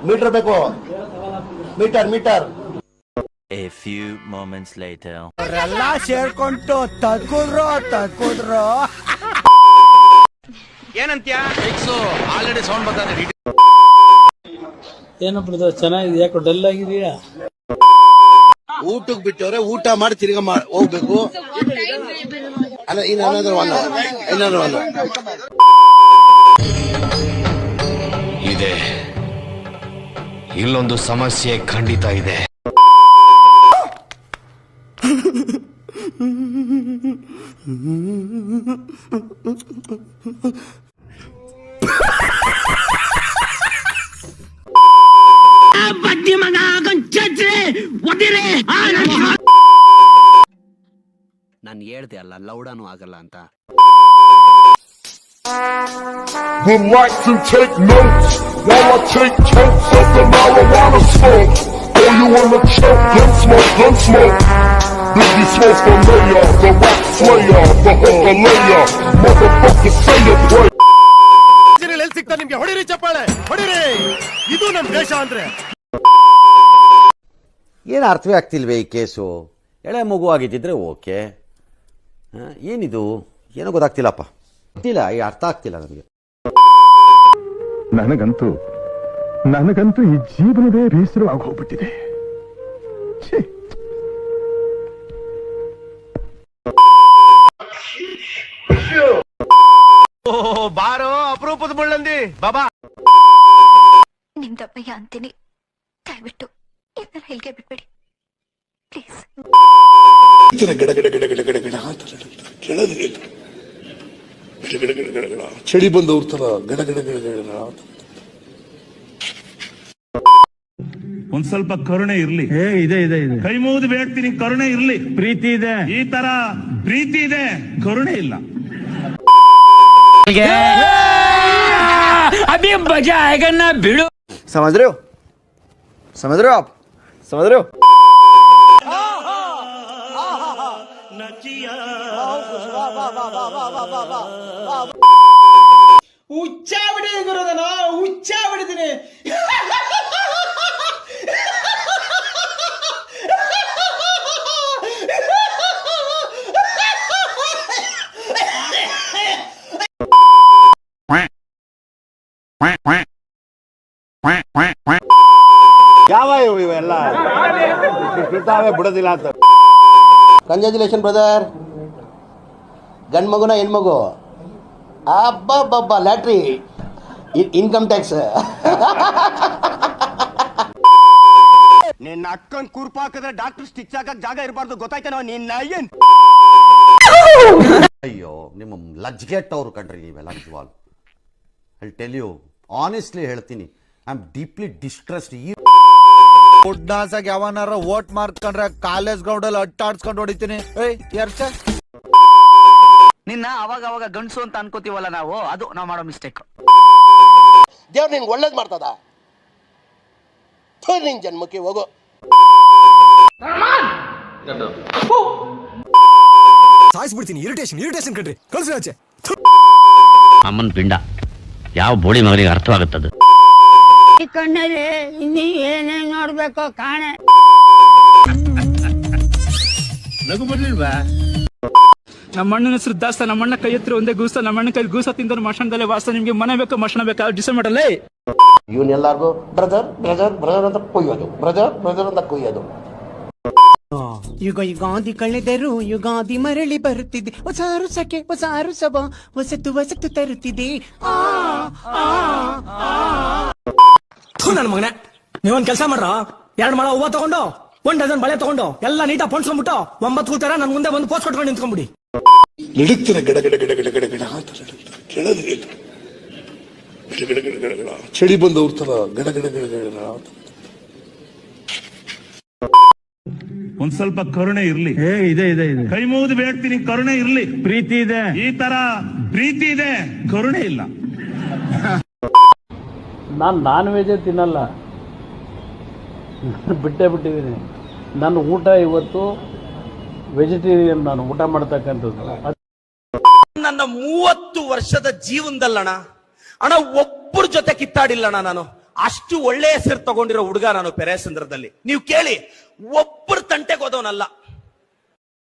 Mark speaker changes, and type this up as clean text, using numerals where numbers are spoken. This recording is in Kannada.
Speaker 1: ಮೀಟರ್ ಬೇಕು, metre.
Speaker 2: A few moments later.
Speaker 3: ಎಲ್ಲ ಸೇರ್ಕೊಂಡು ತಗುದ್ರು
Speaker 4: ಏನಂತ್ಯ ಆಲ್ರೆಡಿ ಸೌಂಡ್ ಬರ್ತಾನೆ.
Speaker 5: ಏನಪ್ಪ ಚೆನ್ನಾಗಿದೆ, ಯಾಕೋ ಡಲ್ ಆಗಿದೆಯಾ?
Speaker 1: ಊಟಕ್ಕೆ ಬಿಟ್ಟವ್ರೆ, ಊಟ ಮಾಡಿ ತಿರ್ಗಾ ಹೋಗ್ಬೇಕು. ಅಲ್ಲ ಏನಾದ್ರು
Speaker 6: ಇದೆ, ಇಲ್ಲೊಂದು ಸಮಸ್ಯೆ ಖಂಡಿತ ಇದೆ.
Speaker 4: ನಾನು ಹೇಳ್ದೆ ಅಲ್ಲ ಲೌಡಾನು ಆಗಲ್ಲ ಅಂತ.
Speaker 7: Would like to take notes while I take totes of the marijuana smoke. Oh, you wanna choke? Gun smoke. Biggie Smalls the mayor, the rap slayer, the hooker layer. Motherfucker say it, pray.
Speaker 3: ಎಲ್ಲಿ ಸಿಗ್ತಾ ನಿಮ್ಗೆ? ಹೊಡಿರಿ ಚಪ್ಪಾಳೆ, ಹೊಡಿರಿ. ಇದು ನಮ್ ದೇಶ ಅಂದ್ರೆ.
Speaker 8: ಏನು ಅರ್ಥವೇ ಆಗ್ತಿಲ್ವೇ ಈ ಕೇಸು? ಎಳೆ ಮಗು ಆಗಿದ್ದಿದ್ರೆ ಓಕೆ, ಏನಿದು ಏನೋ ಗೊತ್ತಾಗ್ತಿಲ್ಲಪ್ಪ, ಗೊತ್ತಿಲ್ಲ, ಈ ಅರ್ಥ ಆಗ್ತಿಲ್ಲ ನನಗೆ.
Speaker 7: ನನಗಂತೂ ಈ ಜೀವನವೇ ಬೇಸರವಾಗಿ ಹೋಗ್ಬಿಟ್ಟಿದೆ.
Speaker 3: ಬಾರೋ ಅಪರೂಪದ ಮುಳ್ಳಂದಿ ಬಾಬಾ.
Speaker 9: ನಿಮ್ದಪ್ಪಯ್ಯ ಅಂತೀನಿ, ದಯವಿಟ್ಟು ಇದನ್ನ ಹೇಳಿಕೆ ಬಿಟ್ಬಿಡಿ ಪ್ಲೀಸ್.
Speaker 1: ಚಳಿ ಬಂದವ್ರ ತರ ಗಡಗಡ.
Speaker 7: ಒಂದ್ ಸ್ವಲ್ಪ ಕರುಣೆ ಇರ್ಲಿ. ಇದೆ ಕೈ ಮುಗಿದು ಬೇಡ್ತೀನಿ, ಕರುಣೆ ಇರ್ಲಿ. ಪ್ರೀತಿ ಇದೆ, ಈ ತರ ಪ್ರೀತಿ ಇದೆ, ಕರುಣೆ ಇಲ್ಲ.
Speaker 5: ಅಭಿ ಮಜಾ ಆएगा ना भिड़ो.
Speaker 8: समझ रहे हो आप? समझ रहे हो?
Speaker 3: ಹುಚ್ಚ ಬಿಡಿದೀನಿ ಗುರುದನ, ಹುಚ್ಚ ಬಿಡಿದೀನಿ.
Speaker 1: ಯಾವ ಇವೆಲ್ಲ ಬಿಡೋದಿಲ್ಲ ಅಂತ. Congratulation brother. ಗಂಡ್ ಮಗುನ ಹೆಣ್ಮಗು? ಅಬ್ಬಬ್ಬಬ್ಬ, ಲ್ಯಾಟ್ರಿ, ಇನ್ಕಮ್ ಟ್ಯಾಕ್ಸ್.
Speaker 3: ನಿನ್ನ ಅಕ್ಕನ್ ಕುರ್ಪಾಕಿದ್ರೆ ಡಾಕ್ಟರ್ ಸ್ಟಿಚ್ ಹಾಕಕ್ ಜಾಗ ಇರಬಾರ್ದು, ಗೊತ್ತಾಯ್ತೇನೋ ನಿನ್ನ? ಏನ್
Speaker 8: ಅಯ್ಯೋ, ನಿಮ್ಮ ಲಜ್ಗೆಟ್ಟವ್ರು ಕಣ್ರಿ ನೀವೆಲ್ಲ ನಿಜವಾಗ್ಲು. ಐ ಟೆಲ್ ಯು ಆನೆಸ್ಟ್ಲಿ ಹೇಳ್ತೀನಿ, ಐ ಆಮ್ ಡೀಪ್ಲಿ ಡಿಸ್ಟ್ರೆಸ್ಡ್. ಈ
Speaker 3: ಉಡ್ನಾಸಾಗ ಯಾವನಾರ ವೋಟ್ ಮಾಡ್ಕೊಂಡ್ರೆ ಕಾಲೇಜ್ ಗ್ರೌಂಡಲ್ಲಿ ಅಟ್ಟಾಡ್ಸ್ಕೊಂಡು ಹೊಡಿತೀನಿ.
Speaker 4: ನಿನ್ನ ಅವಾಗ ಗಂಡಸು ಅಂತ ಅನ್ಕೋತೀವಲ್ಲ ನಾವು, ಅದು ನಾವು ಮಾಡೋ ಮಿಸ್ಟೇಕ್.
Speaker 1: ದೇವ್ರು ನಿನ್ಗೆ ಒಳ್ಳೇದ್ ಮಾಡ್ತದ? ನಿನ್ ಜನ್ಮಕ್ಕೆ ಹೋಗೋ.
Speaker 3: ಸಾಯಿಸ್ಬಿಡ್ತೀನಿ. ಇರಿಟೇಷನ್ ಕಣ್ರಿ, ಕಳ್ಸಿ ಆಚೆ.
Speaker 2: ಅಮ್ಮನ್ ಪಿಂಡ ಯಾವ ಬೋಳಿ ಮಗನಿಗೆ ಅರ್ಥವಾಗುತ್ತದು?
Speaker 9: ಕಣ್ಣಲ್ಲಿ ಇನ್ನೀ ಏನೇನ್ ನೋಡ್ಬೇಕೋ ಕಾಣೆ.
Speaker 1: ನಗು ಬರ್ಲಿಲ್ವಾ?
Speaker 5: ನಮ್ಮ ಅಣ್ಣನ ಹೆಸರು ದಾಸ್ತ, ನಮ್ಮ ಅಣ್ಣ ಕೈ ಹತ್ರ ಒಂದೇ ಗೂಸ, ನಮ್ಮ ಅಣ್ಣ ಕೈ ಗೂಸ ತಿಂದ್ರೆ ಮಶಾನದಲ್ಲೇ ವಾಸ. ನಿಮ್ಗೆ ಮನೆ ಬೇಕು, ಮಶಾನ ಬೇಕಾ? ಡಿಸೈಡ್ ಮಾಡಲ್ಲ.
Speaker 1: ಇವನ್ ಎಲ್ಲಾರ್ಗು ಬ್ರದರ್ ಅಂತ ಕೊಯ್ಯೋದು, ಬ್ರದರ್ ಅಂತ ಕೊಯ್ಯೋದು.
Speaker 3: ಯುಗಾದಿ ಕಳೆದರು ಯುಗಾದಿ ಮರಳಿ ಬರುತ್ತಿದೆ, ಹೊಸ ಅರಸವ ಹೊಸತು ತರುತ್ತಿದೆ. ನನ್ನ ಮಗನೇ, ನೀವೊಂದ್ ಕೆಲಸ ಮಾಡ್ರ, 2 ಮೊಳ ಹೂವ ತಗೊಂಡು 1 ಡಜನ್ ಬಳೆ ತಗೊಂಡು ಎಲ್ಲ ನೀಟಾಗಿ ಪೊಣ್ಸ್ಕೊಂಡ್ಬಿಟ್ಟು 9 ಕೂತಾರ ನನ್ ಮುಂದೆ ಬಂದು ಪೋಸ್ಟ್ ಕೊಟ್ಕೊಂಡು ನಿಂತ್ಕೊಂಡ್ಬಿಡಿ.
Speaker 1: ನಡುತ್ತಿನ ಗಡ ಚಳಿ ಬಂದವ್ರ ತರ ಗಡ.
Speaker 7: ಒಂದ್ ಸ್ವಲ್ಪ ಕರುಣೆ ಇರ್ಲಿ. ಇದೆ ಕೈ ಮುಗಿದು ಬೇಡ್ತೀನಿ, ಕರುಣೆ ಇರ್ಲಿ. ಪ್ರೀತಿ ಇದೆ, ಈ ತರ ಪ್ರೀತಿ ಇದೆ, ಕರುಣೆ ಇಲ್ಲ.
Speaker 5: ನಾನು ನಾನ್ ವೆಜ್ ತಿನ್ನಲ್ಲ, ಬಿಟ್ಟಿದ್ದೀನಿ. ನನ್ನ ಊಟ ಇವತ್ತು ವೆಜಿಟೇರಿಯನ್, ನಾನು ಊಟ ಮಾಡ್ತಕ್ಕಂಥದ್ದು.
Speaker 3: ನನ್ನ 30 ವರ್ಷದ ಜೀವನದಲ್ಲಣ್ಣ ಒಬ್ಬರ ಜೊತೆ ಕಿತ್ತಾಡಿಲ್ಲಣ್ಣ ನಾನು.
Speaker 10: ಅಷ್ಟು ಒಳ್ಳೆ ಹೆಸರು ತಗೊಂಡಿರೋ ಹುಡುಗ ನಾನು ಪೆರೇಸಂದ್ರದಲ್ಲಿ. ನೀವು ಕೇಳಿ, ಒಬ್ಬರು ತಂಟೆಗೆ ಹೋದವನಲ್ಲ.